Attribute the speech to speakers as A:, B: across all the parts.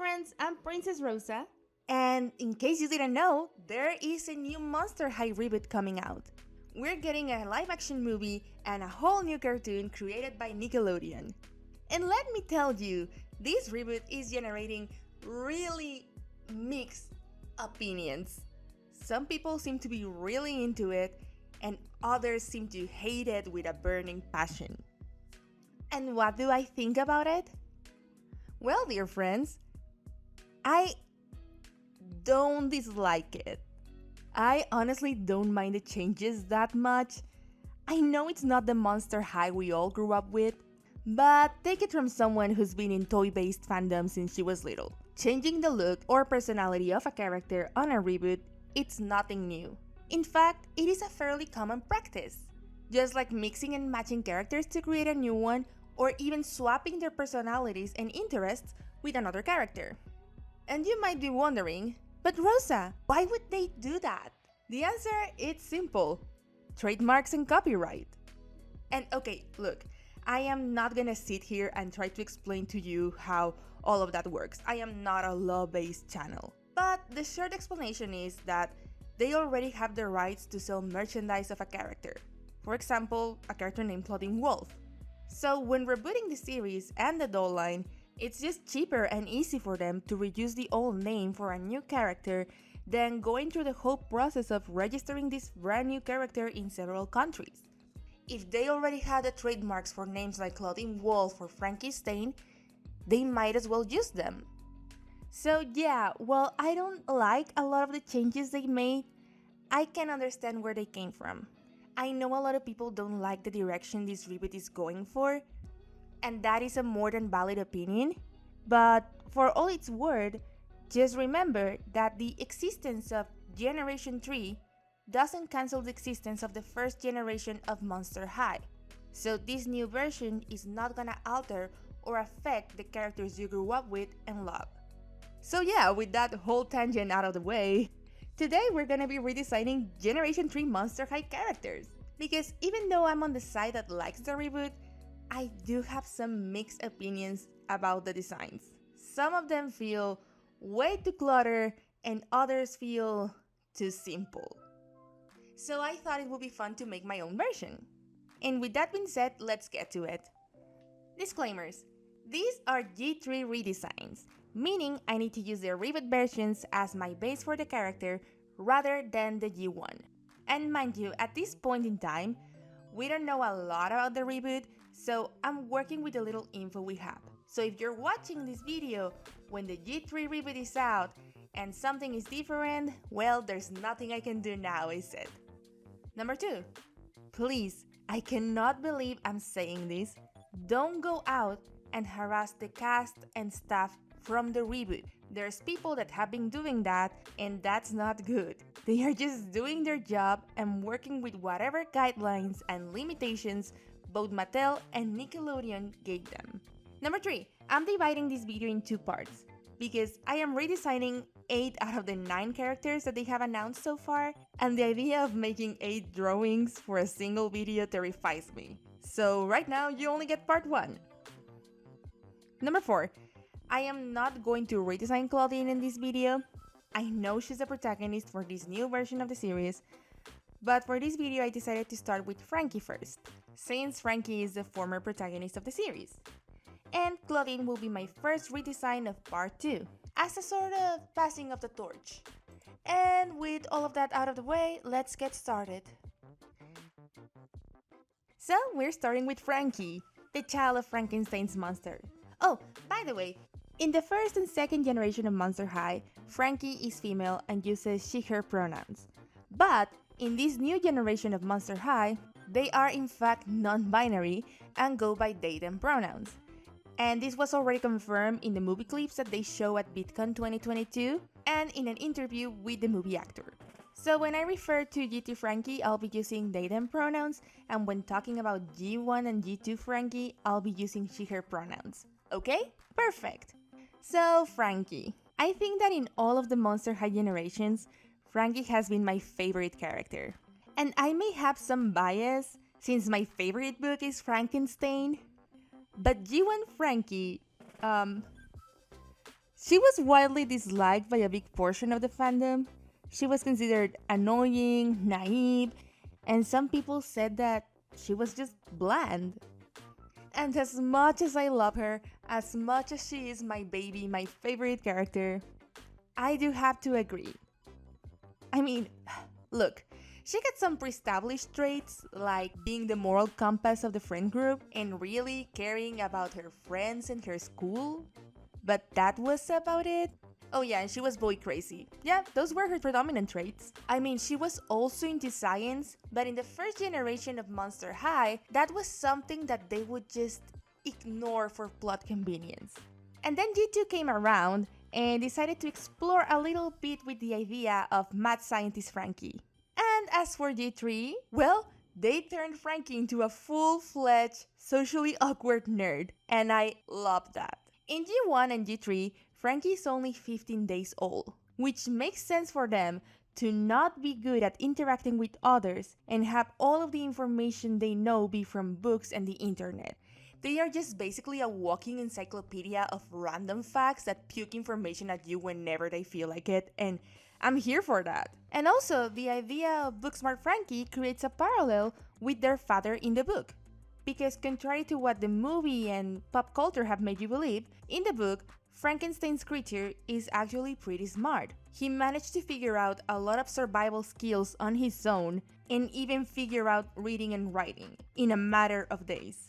A: friends, I'm Princess Rosa. And in case you didn't know, there is a new Monster High reboot coming out. We're getting a live-action movie and a whole new cartoon created by Nickelodeon. And let me tell you, this reboot is generating really mixed opinions. Some people seem to be really into it, and others seem to hate it with a burning passion. And what do I think about it? Well, dear friends, I don't dislike it. I honestly don't mind the changes that much. I know it's not the Monster High we all grew up with, but take it from someone who's been in toy-based fandom since she was little. Changing the look or personality of a character on a reboot, it's nothing new. In fact, it is a fairly common practice. Just like mixing and matching characters to create a new one, or even swapping their personalities and interests with another character. And you might be wondering, but Rosa, why would they do that? The answer is simple: trademarks and copyright. And okay, look, I am not gonna sit here and try to explain to you how all of that works. I am not a law-based channel. But the short explanation is that they already have the rights to sell merchandise of a character. For example, a character named Claudine Wolf. So when rebooting the series and the doll line, it's just cheaper and easy for them to reuse the old name for a new character than going through the whole process of registering this brand new character in several countries. If they already had the trademarks for names like Claudine Wolf or Frankie Stain, they might as well use them. So yeah, while I don't like a lot of the changes they made, I can understand where they came from. I know a lot of people don't like the direction this reboot is going for, and that is a more than valid opinion, but for all it's worth, just remember that the existence of Generation 3 doesn't cancel the existence of the first generation of Monster High. So this new version is not gonna alter or affect the characters you grew up with and love. So yeah, with that whole tangent out of the way, today we're gonna be redesigning Generation 3 Monster High characters. Because even though I'm on the side that likes the reboot, I do have some mixed opinions about the designs. Some of them feel way too cluttered and others feel too simple. So I thought it would be fun to make my own version. And with that being said, let's get to it. Disclaimers. These are G3 redesigns, meaning I need to use the reboot versions as my base for the character rather than the G1. And mind you, at this point in time, we don't know a lot about the reboot, so I'm working with the little info we have. So if you're watching this video when the G3 reboot is out and something is different, well, there's nothing I can do now, is it? Number 2. Please, I cannot believe I'm saying this, don't go out and harass the cast and staff from the reboot. There's people that have been doing that, and that's not good. They are just doing their job and working with whatever guidelines and limitations both Mattel and Nickelodeon gave them. Number 3, I'm dividing this video in 2 parts, because I am redesigning 8 out of the 9 characters that they have announced so far, and the idea of making 8 drawings for a single video terrifies me. So right now, you only get part 1. Number 4, I am not going to redesign Claudine in this video. I know she's the protagonist for this new version of the series, but for this video I decided to start with Frankie first, since Frankie is the former protagonist of the series. And Claudine will be my first redesign of part 2, as a sort of passing of the torch. And with all of that out of the way, let's get started. So we're starting with Frankie, the child of Frankenstein's monster. Oh, by the way, in the first and second generation of Monster High, Frankie is female and uses she/her pronouns. But in this new generation of Monster High, they are in fact non-binary and go by they them pronouns. And this was already confirmed in the movie clips that they show at VidCon 2022 and in an interview with the movie actor. So when I refer to G2 Frankie, I'll be using they them pronouns, and when talking about G1 and G2 Frankie, I'll be using she/her pronouns. Okay? Perfect! So, Frankie. I think that in all of the Monster High generations, Frankie has been my favorite character. And I may have some bias, since my favorite book is Frankenstein, but G1 Frankie, She was widely disliked by a big portion of the fandom. She was considered annoying, naive, and some people said that she was just bland. And as much as I love her, as much as she is my baby, my favorite character, I do have to agree. I mean, look, she had some pre-established traits like being the moral compass of the friend group and really caring about her friends and her school, but that was about it. Oh yeah, and she was boy crazy. Yeah, those were her predominant traits. I mean, she was also into science, but in the first generation of Monster High, that was something that they would just ignore for plot convenience. And then G2 came around and decided to explore a little bit with the idea of mad scientist Frankie. And as for G3, well, they turned Frankie into a full-fledged, socially awkward nerd, and I love that. In G1 and G3, Frankie is only 15 days old, which makes sense for them to not be good at interacting with others and have all of the information they know be from books and the internet. They are just basically a walking encyclopedia of random facts that puke information at you whenever they feel like it, and I'm here for that. And also, the idea of Booksmart Frankie creates a parallel with their father in the book. Because contrary to what the movie and pop culture have made you believe, in the book, Frankenstein's creature is actually pretty smart. He managed to figure out a lot of survival skills on his own and even figure out reading and writing in a matter of days.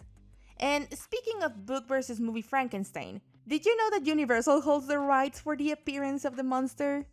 A: And speaking of book versus movie Frankenstein, did you know that Universal holds the rights for the appearance of the monster?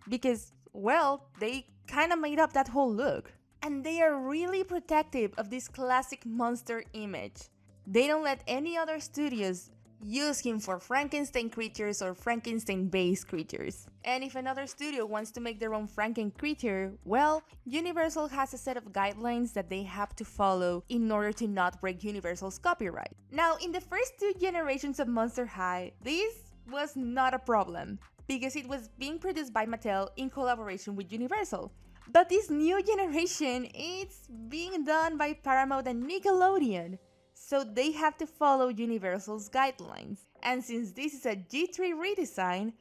A: Because, well, they kinda made up that whole look. And they are really protective of this classic monster image. They don't let any other studios use him for Frankenstein creatures or Frankenstein-based creatures. And if another studio wants to make their own Franken creature, well, Universal has a set of guidelines that they have to follow in order to not break Universal's copyright. Now, in the first two generations of Monster High, this was not a problem, because it was being produced by Mattel in collaboration with Universal. But this new generation, it's being done by Paramount and Nickelodeon, so they have to follow Universal's guidelines. And since this is a G3 redesign,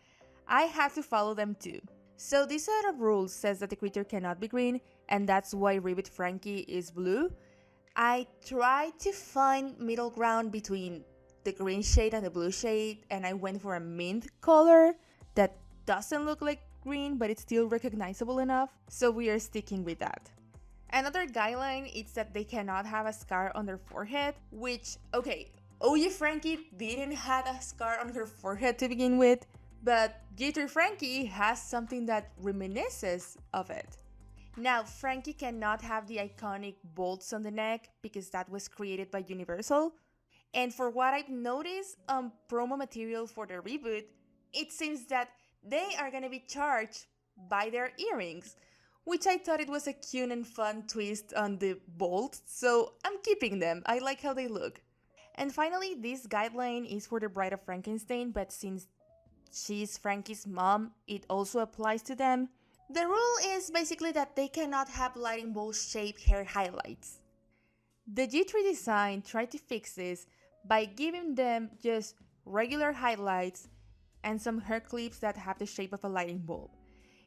A: I have to follow them too. So this set of rules says that the creature cannot be green, and that's why Reboot Frankie is blue. I tried to find middle ground between the green shade and the blue shade, and I went for a mint color that doesn't look like green, but it's still recognizable enough, so we are sticking with that. Another guideline is that they cannot have a scar on their forehead, which, okay, OG Frankie didn't have a scar on her forehead to begin with, but G3 Frankie has something that reminisces of it. Now, Frankie cannot have the iconic bolts on the neck because that was created by Universal, and for what I've noticed on promo material for the reboot, it seems that they are gonna be charged by their earrings, which I thought it was a cute and fun twist on the bolt, so I'm keeping them. I like how they look. And finally, this guideline is for the Bride of Frankenstein, but since she's Frankie's mom, it also applies to them. The rule is basically that they cannot have lightning bolt shaped hair highlights. The G3 design tried to fix this by giving them just regular highlights and some hair clips that have the shape of a lightning bulb.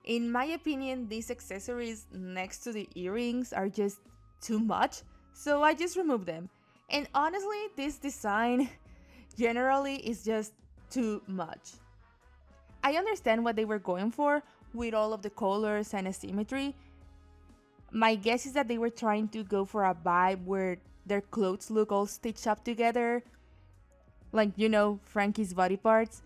A: In my opinion, these accessories next to the earrings are just too much, so I just removed them. And honestly, this design generally is just too much. I understand what they were going for with all of the colors and asymmetry. My guess is that they were trying to go for a vibe where their clothes look all stitched up together, like, you know, Frankie's body parts.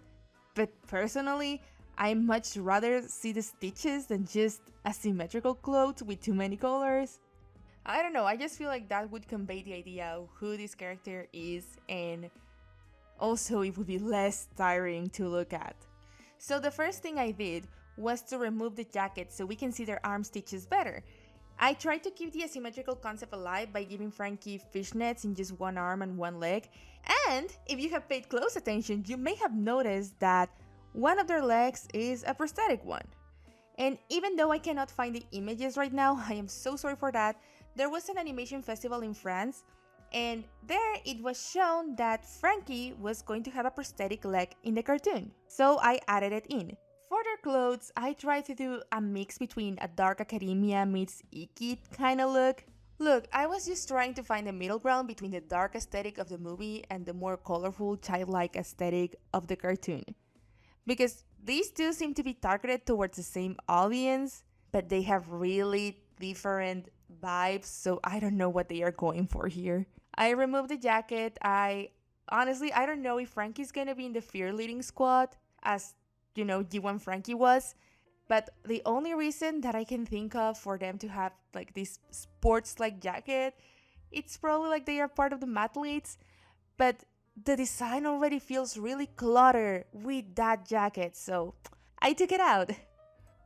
A: But personally, I much rather see the stitches than just asymmetrical clothes with too many colors. I don't know, I just feel like that would convey the idea of who this character is, and also it would be less tiring to look at. So the first thing I did was to remove the jacket so we can see their arm stitches better. I tried to keep the asymmetrical concept alive by giving Frankie fishnets in just one arm and one leg, and if you have paid close attention, you may have noticed that one of their legs is a prosthetic one. And even though I cannot find the images right now, I am so sorry for that, there was an animation festival in France, And there it was shown that Frankie was going to have a prosthetic leg in the cartoon, so I added it in. For their clothes, I tried to do a mix between a dark academia meets icky kind of look. Look, I was just trying to find a middle ground between the dark aesthetic of the movie and the more colorful, childlike aesthetic of the cartoon. Because these two seem to be targeted towards the same audience, but they have really different vibes, so I don't know what they are going for here. I removed the jacket. I don't know if Frankie's gonna be in the fear leading squad, as G1 Frankie was. But the only reason that I can think of for them to have like this sports-like jacket, it's probably like they are part of the mathletes, but the design already feels really cluttered with that jacket, so I took it out.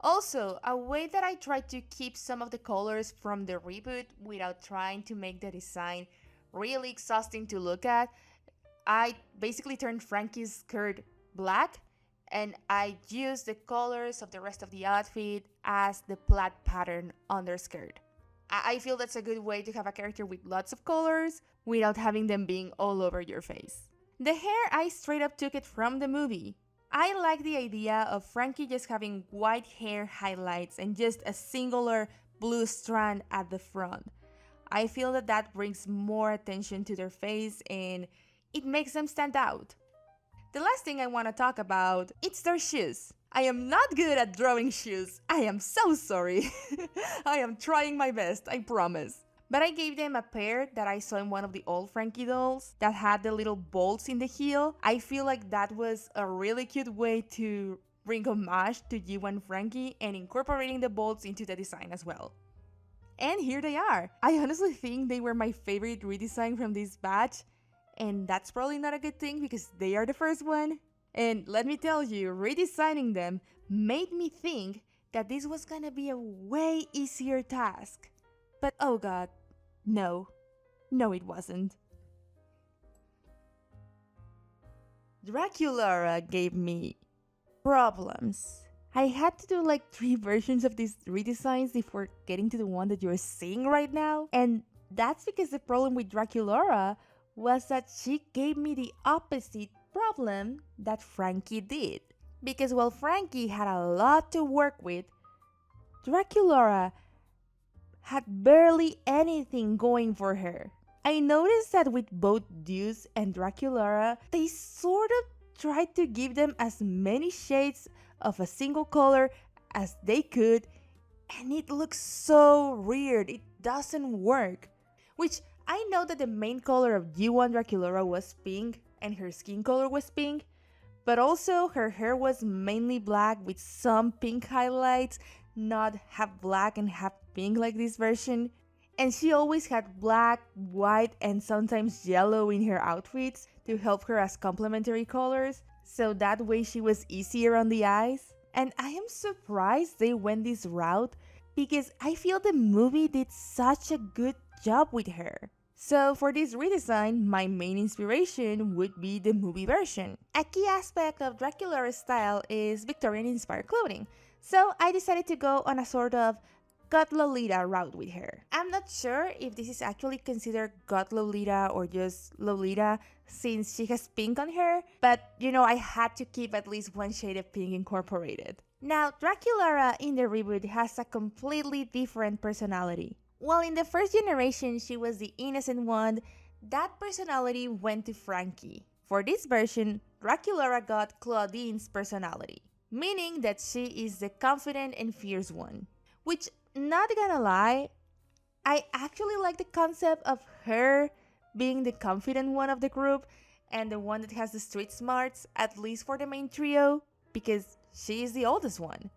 A: Also, a way that I tried to keep some of the colors from the reboot without trying to make the design really exhausting to look at, I basically turned Frankie's skirt black and I used the colors of the rest of the outfit as the plaid pattern on their skirt. I feel that's a good way to have a character with lots of colors without having them being all over your face. The hair, I straight up took it from the movie. I like the idea of Frankie just having white hair highlights and just a singular blue strand at the front. I feel that brings more attention to their face and it makes them stand out. The last thing I want to talk about, it's their shoes. I am not good at drawing shoes. I am so sorry. I am trying my best, I promise. But I gave them a pair that I saw in one of the old Frankie dolls that had the little bolts in the heel. I feel like that was a really cute way to bring homage to G1 Frankie and incorporating the bolts into the design as well. And here they are. I honestly think they were my favorite redesign from this batch. And that's probably not a good thing because they are the first one. And let me tell you, redesigning them made me think that this was gonna be a way easier task. But oh god, no. No, it wasn't. Draculaura gave me problems. I had to do like 3 versions of these redesigns before getting to the one that you're seeing right now. And that's because the problem with Draculaura was that she gave me the opposite problem that Frankie did. Because while Frankie had a lot to work with, Draculaura had barely anything going for her. I noticed that with both Deuce and Draculaura, they sort of tried to give them as many shades of a single color as they could, and it looks so weird, it doesn't work. Which I know that the main color of G1 Draculaura was pink and her skin color was pink, but also her hair was mainly black with some pink highlights, not half black and half pink like this version. And she always had black, white, and sometimes yellow in her outfits to help her as complementary colors, so that way she was easier on the eyes. And I am surprised they went this route because I feel the movie did such a good job with her. So for this redesign, my main inspiration would be the movie version. A key aspect of Draculaura's style is Victorian-inspired clothing, so I decided to go on a sort of God Lolita route with her. I'm not sure if this is actually considered God Lolita or just Lolita since she has pink on her, but I had to keep at least one shade of pink incorporated. Now, Draculaura in the reboot has a completely different personality. While in the first generation she was the innocent one, that personality went to Frankie. For this version, Draculaura got Claudine's personality, meaning that she is the confident and fierce one. Which, not gonna lie, I actually like the concept of her being the confident one of the group and the one that has the street smarts, at least for the main trio, because she is the oldest one.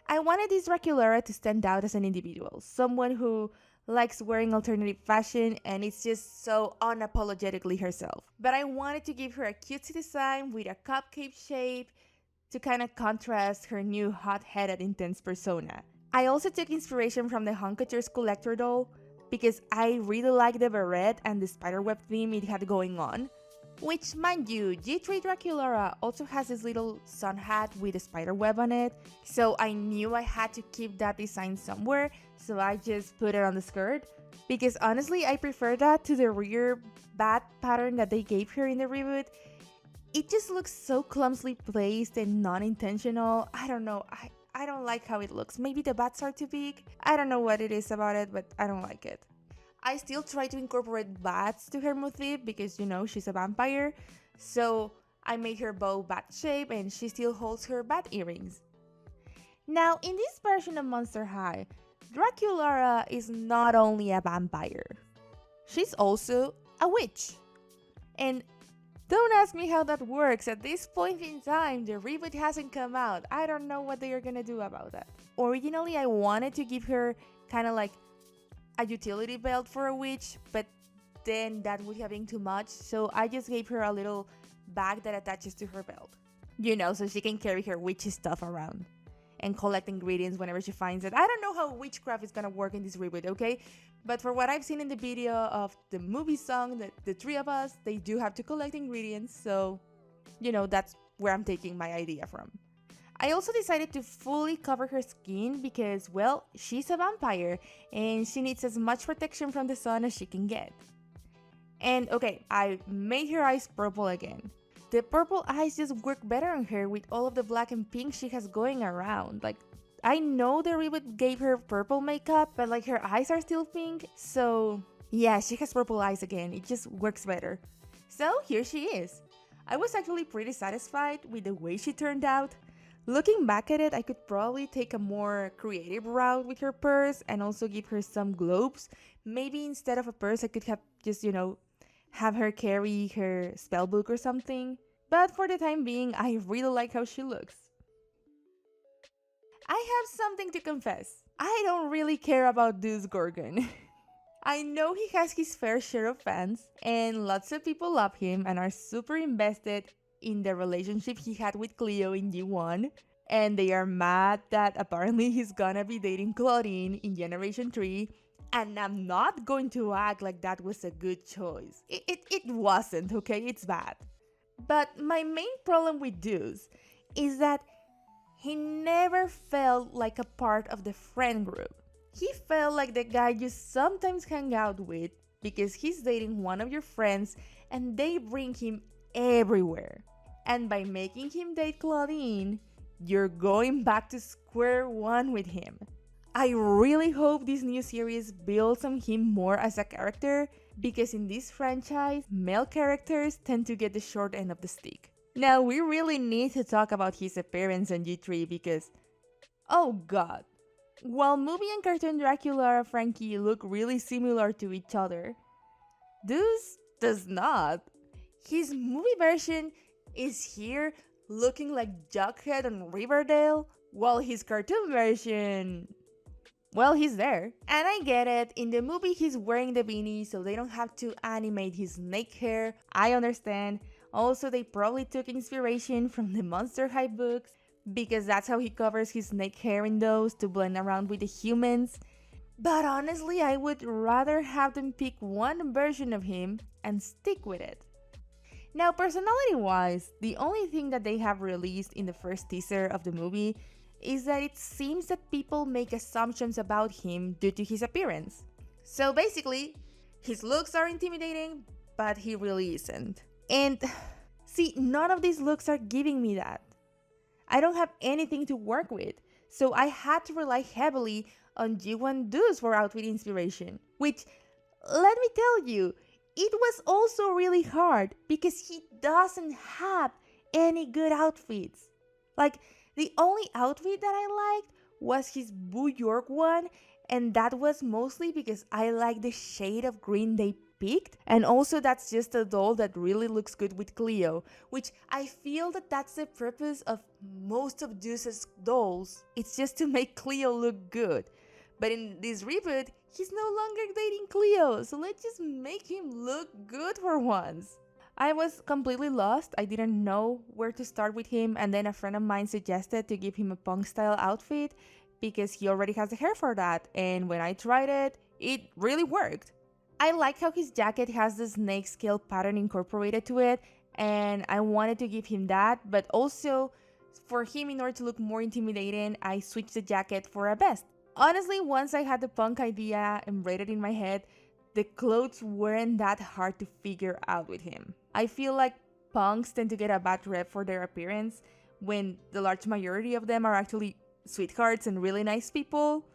A: I wanted this Draculaura to stand out as an individual, someone who likes wearing alternative fashion and is just so unapologetically herself. But I wanted to give her a cutesy design with a cupcake shape to kind of contrast her new hot-headed intense persona. I also took inspiration from the Hunkatures collector doll because I really like the beret and the spiderweb theme it had going on. Which, mind you, G3 Draculaura also has this little sun hat with a spider web on it, so I knew I had to keep that design somewhere, so I just put it on the skirt. Because honestly, I prefer that to the rear bat pattern that they gave her in the reboot. It just looks so clumsily placed and non-intentional. I don't know. I don't like how it looks. Maybe the bats are too big. I don't know what it is about it, but I don't like it. I still try to incorporate bats to her motif because, she's a vampire. So I made her bow bat shape and she still holds her bat earrings. Now, in this version of Monster High, Draculaura is not only a vampire. She's also a witch. And don't ask me how that works. At this point in time, the reboot hasn't come out. I don't know what they are gonna do about that. Originally, I wanted to give her kind of like a utility belt for a witch, but then that would have been too much. So I just gave her a little bag that attaches to her belt. So she can carry her witchy stuff around and collect ingredients whenever she finds it. I don't know how witchcraft is gonna work in this reboot, okay? But for what I've seen in the video of the movie song, the three of us, they do have to collect ingredients, so, that's where I'm taking my idea from. I also decided to fully cover her skin because, well, she's a vampire and she needs as much protection from the sun as she can get. And okay, I made her eyes purple again. The purple eyes just work better on her with all of the black and pink she has going around. Like, I know the reboot gave her purple makeup, but like her eyes are still pink. So yeah, she has purple eyes again. It just works better. So here she is. I was actually pretty satisfied with the way she turned out. Looking back at it, I could probably take a more creative route with her purse and also give her some globes. Maybe instead of a purse, I could have just, have her carry her spellbook or something. But for the time being, I really like how she looks. I have something to confess. I don't really care about this Gorgon. I know he has his fair share of fans, and lots of people love him and are super invested in the relationship he had with Cleo in G1, and they are mad that apparently he's gonna be dating Claudine in Generation 3, and I'm not going to act like that was a good choice. It wasn't, okay? It's bad. But my main problem with Deuce is that he never felt like a part of the friend group. He felt like the guy you sometimes hang out with because he's dating one of your friends and they bring him everywhere. And by making him date Claudine, you're going back to square one with him. I really hope this new series builds on him more as a character because in this franchise, male characters tend to get the short end of the stick. Now, we really need to talk about his appearance on G3 because, oh god, while movie and cartoon Dracula and Frankie look really similar to each other, Deuce does not. His movie version is here looking like Jughead on Riverdale, while his cartoon version, well, he's there. And I get it, in the movie he's wearing the beanie so they don't have to animate his snake hair, I understand. Also, they probably took inspiration from the Monster High books because that's how he covers his snake hair in those to blend around with the humans. But honestly, I would rather have them pick one version of him and stick with it. Now, personality-wise, the only thing that they have released in the first teaser of the movie is that it seems that people make assumptions about him due to his appearance. So basically, his looks are intimidating, but he really isn't. And see, none of these looks are giving me that. I don't have anything to work with, so I had to rely heavily on G1 Deuce for outfit inspiration, which, let me tell you, it was also really hard because he doesn't have any good outfits. Like, the only outfit that I liked was his Boo York one, and that was mostly because I like the shade of green they picked, and also that's just a doll that really looks good with Cleo, which I feel that that's the purpose of most of Deuce's dolls. It's just to make Cleo look good. But in this reboot, he's no longer dating Cleo, so let's just make him look good for once. I was completely lost. I didn't know where to start with him, and then a friend of mine suggested to give him a punk style outfit because he already has the hair for that, and when I tried it, it really worked. I like how his jacket has the snake scale pattern incorporated to it, and I wanted to give him that, but also for him, in order to look more intimidating, I switched the jacket for a vest. Honestly, once I had the punk idea embedded in my head, the clothes weren't that hard to figure out with him. I feel like punks tend to get a bad rep for their appearance when the large majority of them are actually sweethearts and really nice people,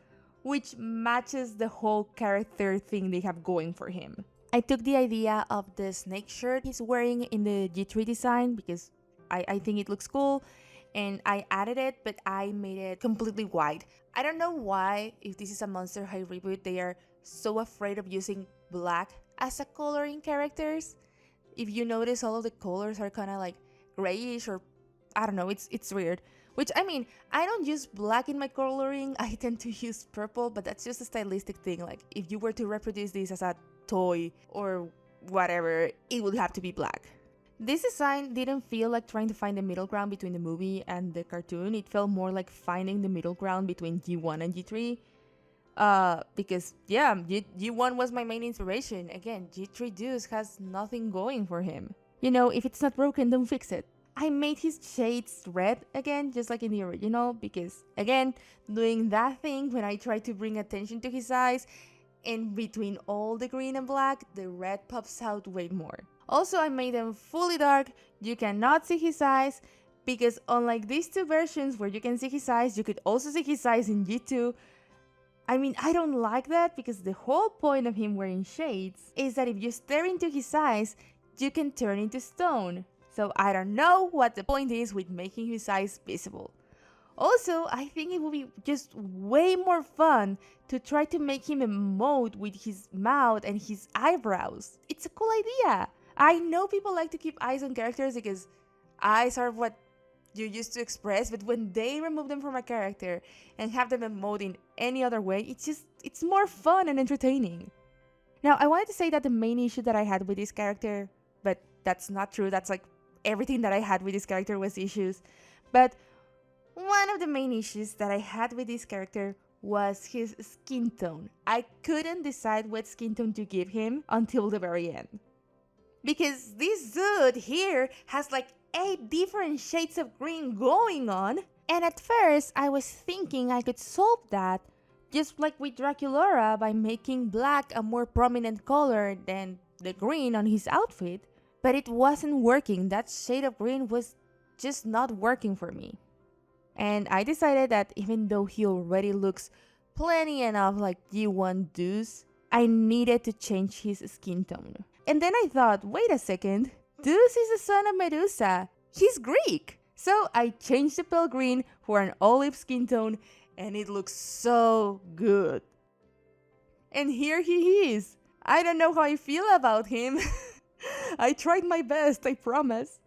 A: which matches the whole character thing they have going for him. I took the idea of the snake shirt he's wearing in the G3 design because I think it looks cool, and I added it, but I made it completely white. I don't know why, if this is a Monster High reboot, they are so afraid of using black as a color in characters. If you notice, all of the colors are kind of like grayish, or I don't know, it's weird. Which, I mean, I don't use black in my coloring, I tend to use purple, but that's just a stylistic thing. Like, if you were to reproduce this as a toy or whatever, it would have to be black. This design didn't feel like trying to find the middle ground between the movie and the cartoon. It felt more like finding the middle ground between G1 and G3. Because, yeah, G1 was my main inspiration. Again, G3 Deuce has nothing going for him. You know, if it's not broken, don't fix it. I made his shades red again, just like in the original, because, again, doing that thing when I try to bring attention to his eyes, and between all the green and black, the red pops out way more. Also, I made them fully dark. You cannot see his eyes, because unlike these two versions where you can see his eyes, you could also see his eyes in G2. I mean, I don't like that, because the whole point of him wearing shades is that if you stare into his eyes, you can turn into stone. So I don't know what the point is with making his eyes visible. Also, I think it would be just way more fun to try to make him emote with his mouth and his eyebrows. It's a cool idea. I know people like to keep eyes on characters because eyes are what you used to express, but when they remove them from a character and have them emote in any other way, it's more fun and entertaining. Now, I wanted to say that the main issue that I had with this character, but that's not true, that's like everything that I had with this character was issues, but one of the main issues that I had with this character was his skin tone. I couldn't decide what skin tone to give him until the very end. Because this dude here has like 8 different shades of green going on, and at first I was thinking I could solve that just like with Draculaura by making black a more prominent color than the green on his outfit, but it wasn't working. That shade of green was just not working for me. And I decided that even though he already looks plenty enough like G1 Deuce, I needed to change his skin tone. And then I thought, wait a second, Deuce is the son of Medusa. He's Greek. So I changed the pale green for an olive skin tone, and it looks so good. And here he is. I don't know how I feel about him. I tried my best, I promise.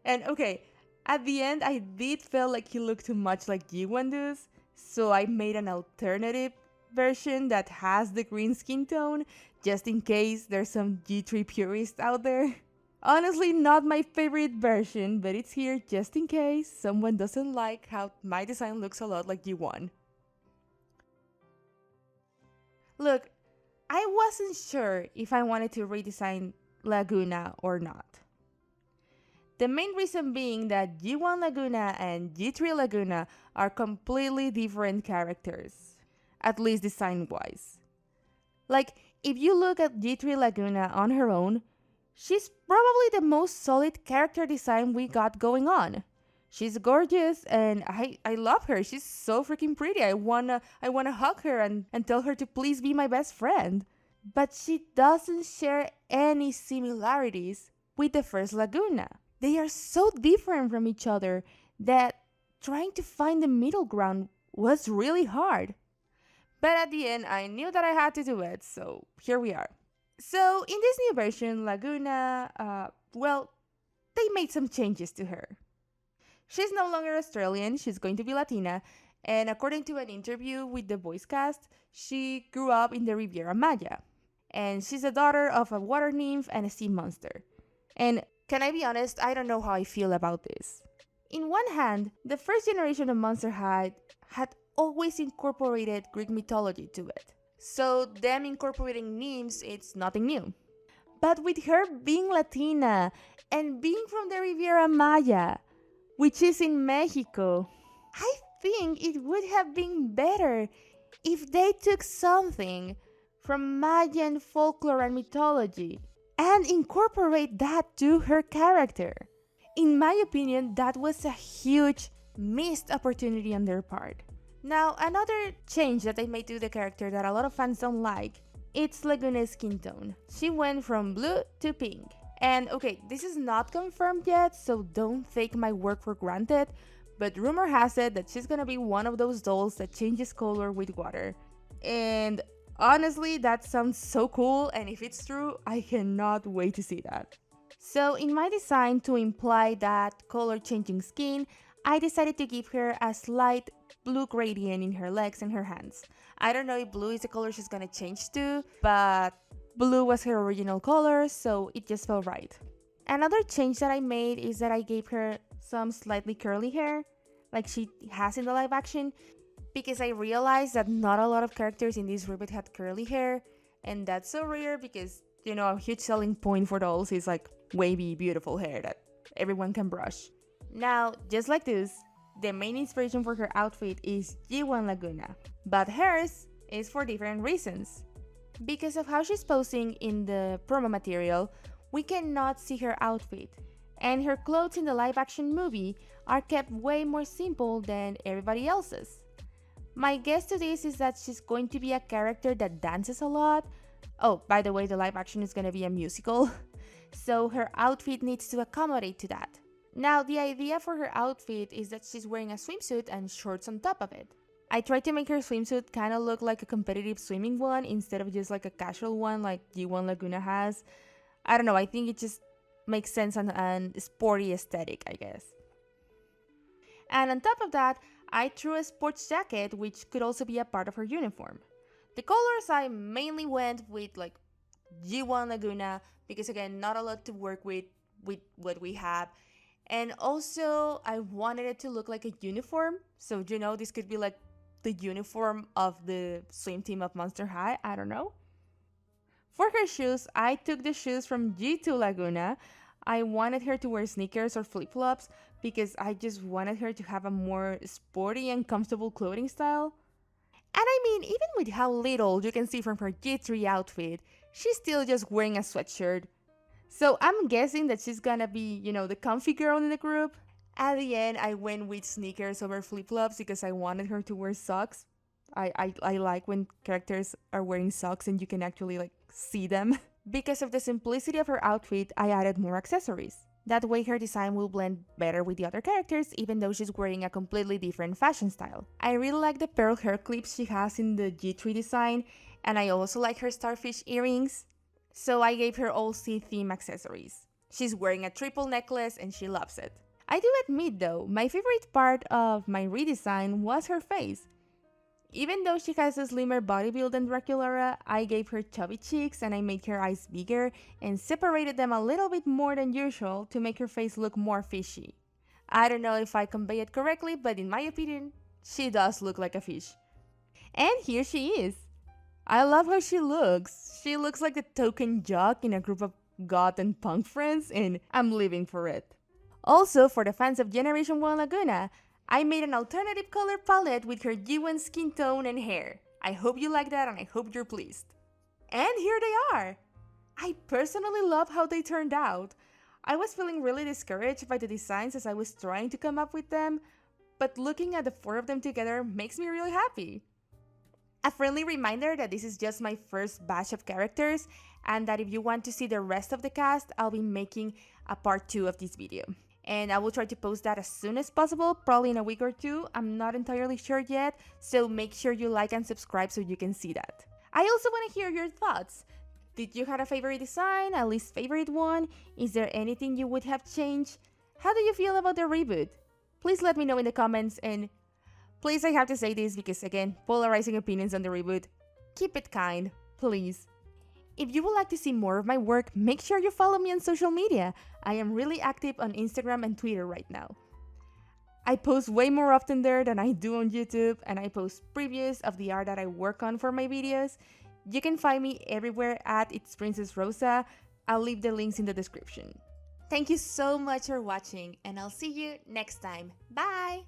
A: And okay, at the end, I did feel like he looked too much like G1 Deuce, so I made an alternative version that has the green skin tone, just in case there's some G3 purists out there. Honestly, not my favorite version, but it's here just in case someone doesn't like how my design looks a lot like G1. Look, I wasn't sure if I wanted to redesign Laguna or not. The main reason being that G1 Laguna and G3 Laguna are completely different characters, at least design-wise. Like, if you look at G3 Laguna on her own, she's probably the most solid character design we got going on. She's gorgeous and I love her. She's so freaking pretty. I wanna hug her and tell her to please be my best friend. But she doesn't share any similarities with the first Laguna. They are so different from each other that trying to find the middle ground was really hard. But at the end, I knew that I had to do it, so here we are. So in this new version, Laguna, they made some changes to her. She's no longer Australian, she's going to be Latina, and according to an interview with the voice cast, she grew up in the Riviera Maya. And she's the daughter of a water nymph and a sea monster. And can I be honest, I don't know how I feel about this. In one hand, the first generation of Monster High had always incorporated Greek mythology to it. So them incorporating nymphs, it's nothing new. But with her being Latina and being from the Riviera Maya, which is in Mexico, I think it would have been better if they took something from Mayan folklore and mythology and incorporate that to her character. In my opinion, that was a huge missed opportunity on their part. Now, another change that they made to the character that a lot of fans don't like, it's Laguna's skin tone. She went from blue to pink. And okay, this is not confirmed yet, so don't take my word for granted, but rumor has it that she's gonna be one of those dolls that changes color with water. And honestly, that sounds so cool, and if it's true, I cannot wait to see that. So in my design, to imply that color changing skin, I decided to give her a slight blue gradient in her legs and her hands. I don't know if blue is the color she's gonna change to, but blue was her original color, so it just felt right. Another change that I made is that I gave her some slightly curly hair, like she has in the live action, because I realized that not a lot of characters in this reboot had curly hair, and that's so rare because, you know, a huge selling point for dolls is like wavy, beautiful hair that everyone can brush. Now, just like this, the main inspiration for her outfit is G1 Laguna, but hers is for different reasons. Because of how she's posing in the promo material, we cannot see her outfit, and her clothes in the live action movie are kept way more simple than everybody else's. My guess to this is that she's going to be a character that dances a lot. Oh, by the way, the live action is going to be a musical, so her outfit needs to accommodate to that. Now, the idea for her outfit is that she's wearing a swimsuit and shorts on top of it. I tried to make her swimsuit kind of look like a competitive swimming one instead of just like a casual one like G1 Laguna has. I don't know, I think it just makes sense and sporty aesthetic, I guess. And on top of that, I threw a sports jacket which could also be a part of her uniform. The colors I mainly went with like G1 Laguna because again, not a lot to work with what we have. And also, I wanted it to look like a uniform. So, you know, this could be like the uniform of the swim team of Monster High. I don't know. For her shoes, I took the shoes from G2 Laguna. I wanted her to wear sneakers or flip-flops because I just wanted her to have a more sporty and comfortable clothing style. And I mean, even with how little you can see from her G3 outfit, she's still just wearing a sweatshirt. So I'm guessing that she's gonna be, you know, the comfy girl in the group. At the end, I went with sneakers over flip-flops because I wanted her to wear socks. I like when characters are wearing socks and you can actually like see them. Because of the simplicity of her outfit, I added more accessories. That way her design will blend better with the other characters even though she's wearing a completely different fashion style. I really like the pearl hair clips she has in the G3 design, and I also like her starfish earrings. So I gave her all sea theme accessories. She's wearing a triple necklace and she loves it. I do admit though, my favorite part of my redesign was her face. Even though she has a slimmer body build than Draculaura, I gave her chubby cheeks and I made her eyes bigger and separated them a little bit more than usual to make her face look more fishy. I don't know if I convey it correctly, but in my opinion, she does look like a fish. And here she is. I love how she looks. She looks like the token jock in a group of goth and punk friends, and I'm living for it. Also, for the fans of Generation 1 Laguna, I made an alternative color palette with her G1 skin tone and hair. I hope you like that and I hope you're pleased. And here they are! I personally love how they turned out. I was feeling really discouraged by the designs as I was trying to come up with them, but looking at the four of them together makes me really happy. A friendly reminder that this is just my first batch of characters and that if you want to see the rest of the cast, I'll be making a part 2 of this video. And I will try to post that as soon as possible, probably in a week or two. I'm not entirely sure yet, so make sure you like and subscribe so you can see that. I also want to hear your thoughts. Did you have a favorite design, a least favorite one? Is there anything you would have changed? How do you feel about the reboot? Please let me know in the comments, and please, I have to say this because again, polarizing opinions on the reboot. Keep it kind, please. If you would like to see more of my work, make sure you follow me on social media. I am really active on Instagram and Twitter right now. I post way more often there than I do on YouTube, and I post previews of the art that I work on for my videos. You can find me everywhere at It's Princess Rosa. I'll leave the links in the description. Thank you so much for watching, and I'll see you next time. Bye!